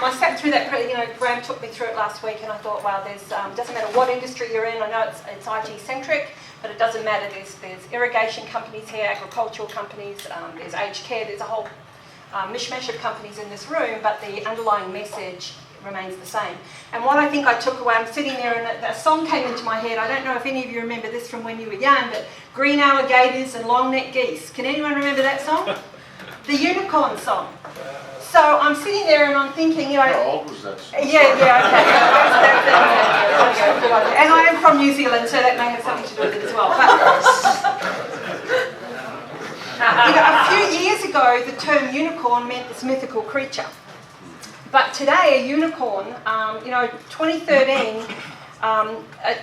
I sat through that, Graham took me through it last week, and I thought, wow, there's, doesn't matter what industry you're in, I know it's IT-centric, but it doesn't matter, there's irrigation companies here, agricultural companies, there's aged care, there's a whole mishmash of companies in this room, but the underlying message remains the same. And what I think I took away, I'm sitting there and a song came into my head. I don't know if any of you remember this from when you were young, but Green Alligators and Long-Necked Geese. Can anyone remember that song? The Unicorn song. So I'm sitting there and I'm thinking, How old was that song? Yeah, okay. And I am from New Zealand, so that may have something to do with it as well. But a few years ago, the term unicorn meant this mythical creature. But today, a unicorn, 2013,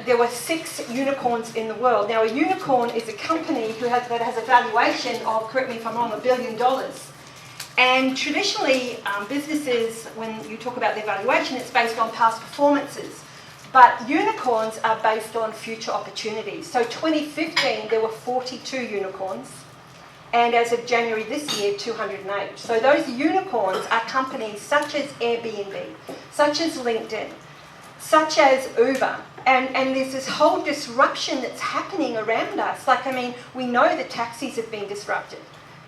there were 6 unicorns in the world. Now, a unicorn is a company that has a valuation of, correct me if I'm wrong, $1 billion. And traditionally, businesses, when you talk about their valuation, it's based on past performances. But unicorns are based on future opportunities. So 2015, there were 42 unicorns. And as of January this year, 208. So those unicorns are companies such as Airbnb, such as LinkedIn, such as Uber. And there's this whole disruption that's happening around us. We know that taxis have been disrupted.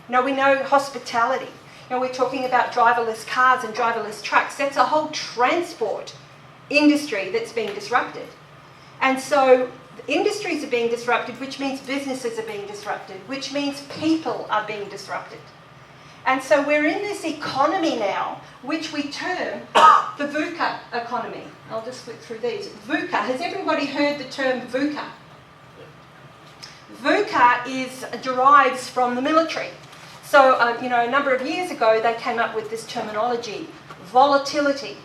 We know hospitality. We're talking about driverless cars and driverless trucks. That's a whole transport industry that's being disrupted. And so industries are being disrupted, which means businesses are being disrupted, which means people are being disrupted. And so we're in this economy now, which we term the VUCA economy. I'll just flip through these. VUCA. Has everybody heard the term VUCA? VUCA derives from the military. So, a number of years ago, they came up with this terminology: volatility,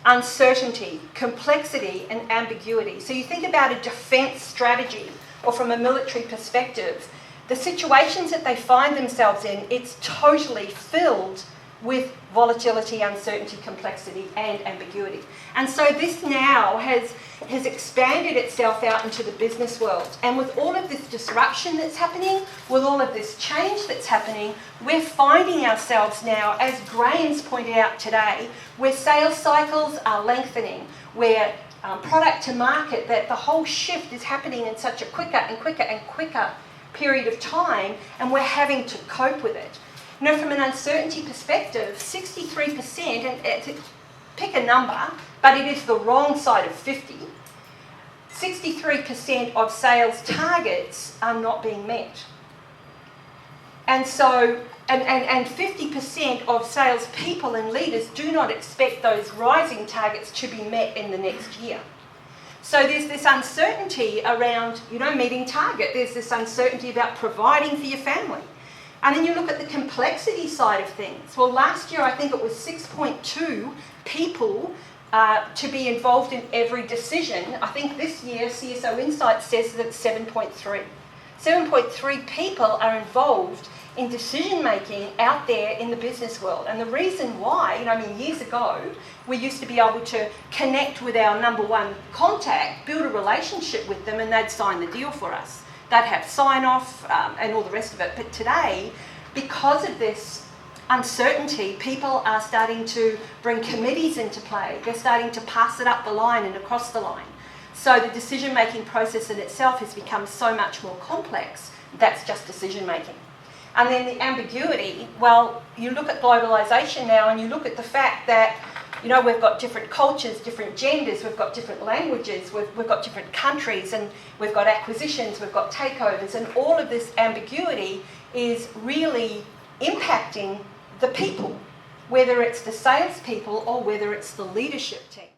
uncertainty, complexity, and ambiguity. So you think about a defence strategy, or from a military perspective, the situations that they find themselves in, it's totally filled with volatility, uncertainty, complexity, and ambiguity. And so this now has expanded itself out into the business world. And with all of this disruption that's happening, with all of this change that's happening, we're finding ourselves now, as Graham's pointed out today, where sales cycles are lengthening, where product to market, that the whole shift is happening in such a quicker and quicker and quicker period of time, and we're having to cope with it. From an uncertainty perspective, 63%, and pick a number, but it is the wrong side of 50, 63% of sales targets are not being met. And so, and 50% of salespeople and leaders do not expect those rising targets to be met in the next year. So there's this uncertainty around, meeting target. There's this uncertainty about providing for your family. And then you look at the complexity side of things. Well, last year I think it was 6.2 people to be involved in every decision. I think this year CSO Insight says that it's 7.3. 7.3 people are involved in decision making out there in the business world. And the reason why, years ago, we used to be able to connect with our number one contact, build a relationship with them, and they'd sign the deal for us. They'd have sign-off and all the rest of it. But today, because of this uncertainty, people are starting to bring committees into play. They're starting to pass it up the line and across the line. So the decision-making process in itself has become so much more complex. That's just decision-making. And then the ambiguity, well, you look at globalisation now and you look at the fact that, we've got different cultures, different genders, we've got different languages, we've got different countries, and we've got acquisitions, we've got takeovers, and all of this ambiguity is really impacting the people, whether it's the salespeople or whether it's the leadership team.